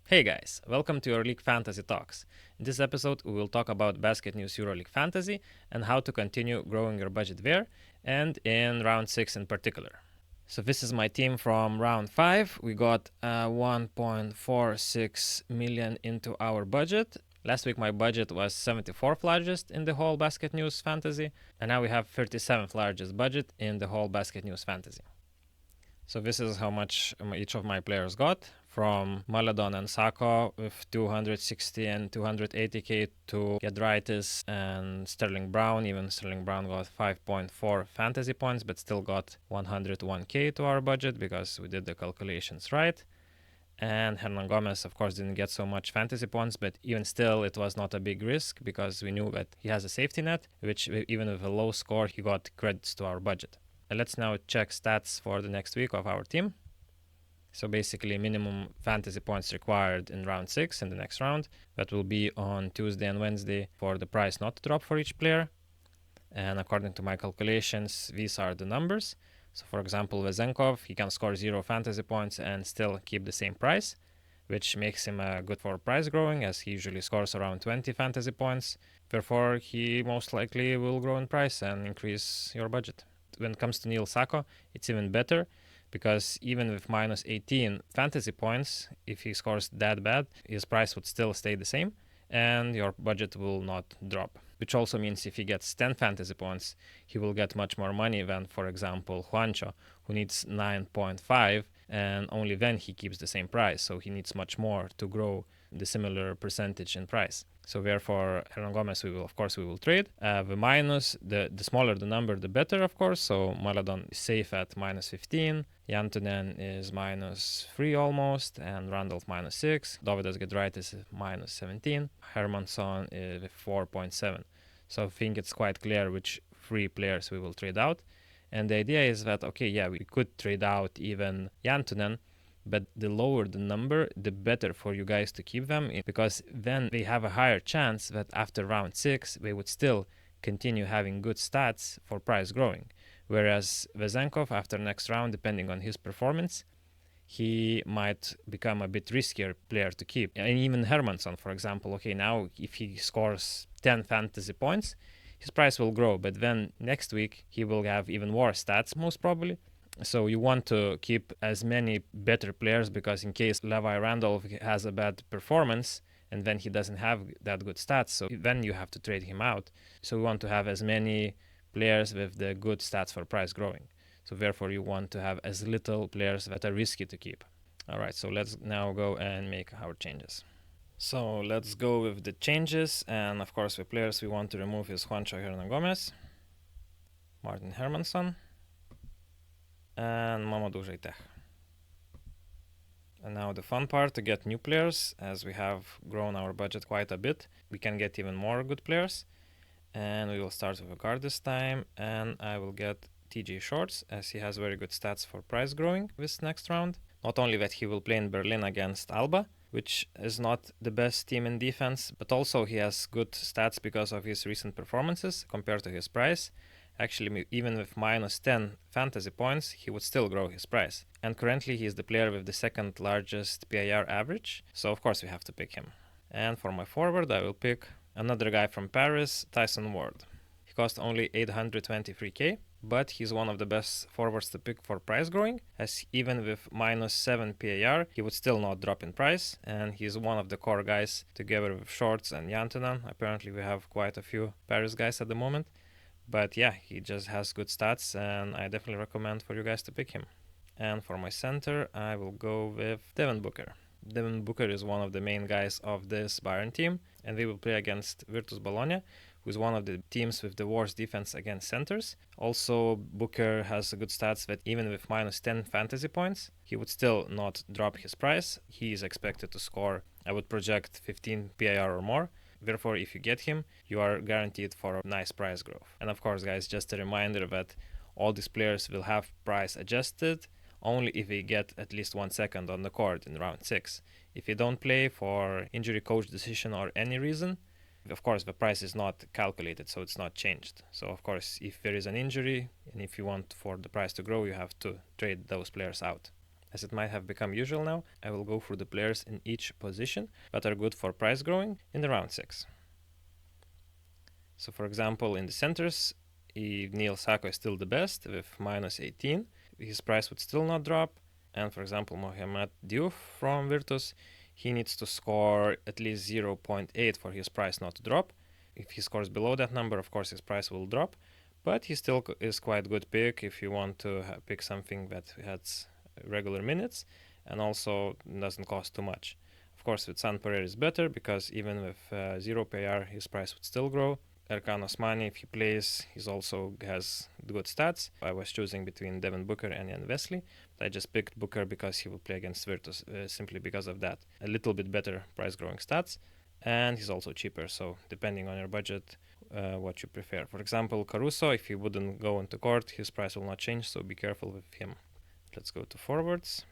Hey guys, welcome to EuroLeague Fantasy Talks. In this episode, we will talk about BasketNews EuroLeague Fantasy and how to continue growing your budget there, and in round 6 in particular. So this is my team from round 5. We got 1.46 million into our budget. Last week my budget was 74th largest in the whole BasketNews Fantasy, and now we have 37th largest budget in the whole BasketNews Fantasy. So this is how much each of my players got, from Maledon and Sako with 260 and 280k to Giedraitis and Sterling Brown. Even Sterling Brown got 5.4 fantasy points, but still got 101k to our budget because we did the calculations right. And Hernan Gomez, of course, didn't get so much fantasy points, but even still, it was not a big risk because we knew that he has a safety net, which even with a low score, he got credits to our budget. Let's now check stats for the next week of our team. So basically minimum fantasy points required in round 6 in the next round. That will be on Tuesday and Wednesday for the price not to drop for each player. And according to my calculations, these are the numbers. So for example, Vezenkov, he can score 0 fantasy points and still keep the same price, which makes him good for price growing, as he usually scores around 20 fantasy points. Therefore, he most likely will grow in price and increase your budget. When it comes to Neil Sako, it's even better because even with minus 18 fantasy points, if he scores that bad, his price would still stay the same and your budget will not drop. Which also means if he gets 10 fantasy points, he will get much more money than, for example, Juancho, who needs 9.5, and only then he keeps the same price. So he needs much more to grow the similar percentage in price. So therefore, Hernan Gomez, we will trade. The smaller the number, the better, of course. So Maledon is safe at minus 15. Jantunen is minus 3 almost, and Randolph minus 6. Dovydas Giedraitis is minus 17. Hermansson is with 4.7. So I think it's quite clear which 3 players we will trade out. And the idea is that, we could trade out even Jantunen, but the lower the number, the better for you guys to keep them, because then they have a higher chance that after round 6, they would still continue having good stats for price growing. Whereas Vezenkov, after next round, depending on his performance, he might become a bit riskier player to keep. And even Hermansson, for example, now if he scores 10 fantasy points, his price will grow, but then next week he will have even worse stats, most probably. So you want to keep as many better players, because in case Levi Randolph has a bad performance and then he doesn't have that good stats, so then you have to trade him out. So we want to have as many players with the good stats for price growing. So therefore you want to have as little players that are risky to keep. All right, so let's now go and make our changes. So let's go with the changes, and of course the players we want to remove is Juancho Hernan Gomez, Martin Hermansson, and Mamadou Jaiteh. And now the fun part, to get new players. As we have grown our budget quite a bit, we can get even more good players. And we will start with a guard this time, and I will get TJ Shorts, as he has very good stats for price growing this next round. Not only that, he will play in Berlin against Alba, which is not the best team in defense, but also he has good stats because of his recent performances compared to his price. Actually, even with minus 10 fantasy points, he would still grow his price. And currently, he is the player with the second largest PIR average, so of course we have to pick him. And for my forward, I will pick another guy from Paris, Tyson Ward. He cost only 823k, but he's one of the best forwards to pick for price growing, as even with minus 7 PIR, he would still not drop in price, and he's one of the core guys together with Shorts and Jantunen. Apparently, we have quite a few Paris guys at the moment. But yeah, he just has good stats, and I definitely recommend for you guys to pick him. And for my center, I will go with Devin Booker. Devin Booker is one of the main guys of this Bayern team, and they will play against Virtus Bologna, who is one of the teams with the worst defense against centers. Also, Booker has good stats that even with minus 10 fantasy points, he would still not drop his price. He is expected to score, I would project 15 PIR or more. Therefore, if you get him, you are guaranteed for a nice price growth. And of course, guys, just a reminder that all these players will have price adjusted only if they get at least 1 second on the court in round 6. If they don't play for injury, coach decision, or any reason, of course, the price is not calculated, so it's not changed. So, of course, if there is an injury and if you want for the price to grow, you have to trade those players out. As it might have become usual now, I will go through the players in each position that are good for price growing in the round 6. So for example, in the centers, Neil Sako is still the best with minus 18. His price would still not drop. And for example, Mohamed Diouf from Virtus, he needs to score at least 0.8 for his price not to drop. If he scores below that number, of course, his price will drop. But he still is quite good pick if you want to pick something that has regular minutes and also doesn't cost too much. Of course, with San Pereira is better because even with 0 PR, his price would still grow. Erkan Osmani, if he plays, he also has good stats. I was choosing between Devin Booker and Jan Wesley. I just picked Booker because he will play against Virtus, simply because of that. A little bit better price growing stats, and he's also cheaper, so depending on your budget, what you prefer. For example, Caruso, if he wouldn't go into court, his price will not change, so be careful with him. Let's go to forwards.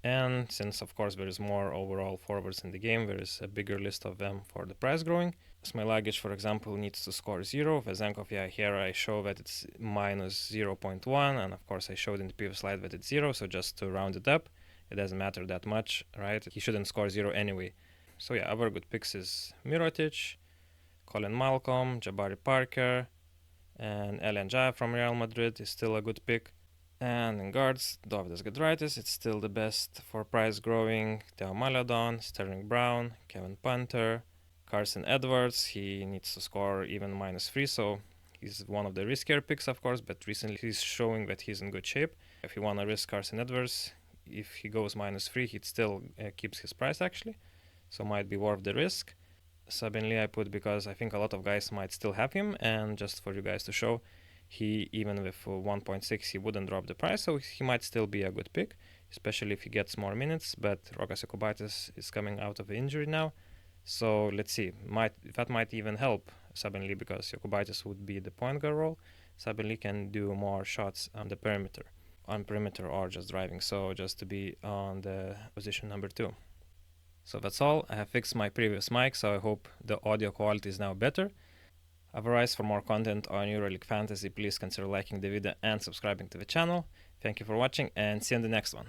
And since, of course, there is more overall forwards in the game, there is a bigger list of them for the price growing. Smailagic, for example, needs to score 0. Vezenkov, here I show that it's minus 0.1, and of course I showed in the previous slide that it's 0, so just to round it up, it doesn't matter that much, right? He shouldn't score 0 anyway. So yeah, other good picks is Mirotic, Colin Malcolm, Jabari Parker, and Elian Jaev from Real Madrid is still a good pick. And in guards, Dovydas Giedraitis, it's still the best for price growing. Theo Maledon, Sterling Brown, Kevin Punter, Carson Edwards, he needs to score even minus 3, so he's one of the riskier picks, of course, but recently he's showing that he's in good shape. If you want to risk Carson Edwards, if he goes minus 3, he still keeps his price actually, so might be worth the risk. Sabin Lee I put because I think a lot of guys might still have him, and just for you guys to show, he, even with 1.6, he wouldn't drop the price, so he might still be a good pick, especially if he gets more minutes, but Rokas Jokubaitis is coming out of the injury now, so let's see, that might even help Sabin Lee, because Jokubaitis would be the point guard role. Sabin Lee can do more shots on the perimeter, or just driving, so just to be on the position number 2. So that's all. I have fixed my previous mic, so I hope the audio quality is now better. Otherwise, for more content on EuroLeague Fantasy, please consider liking the video and subscribing to the channel. Thank you for watching, and see you in the next one.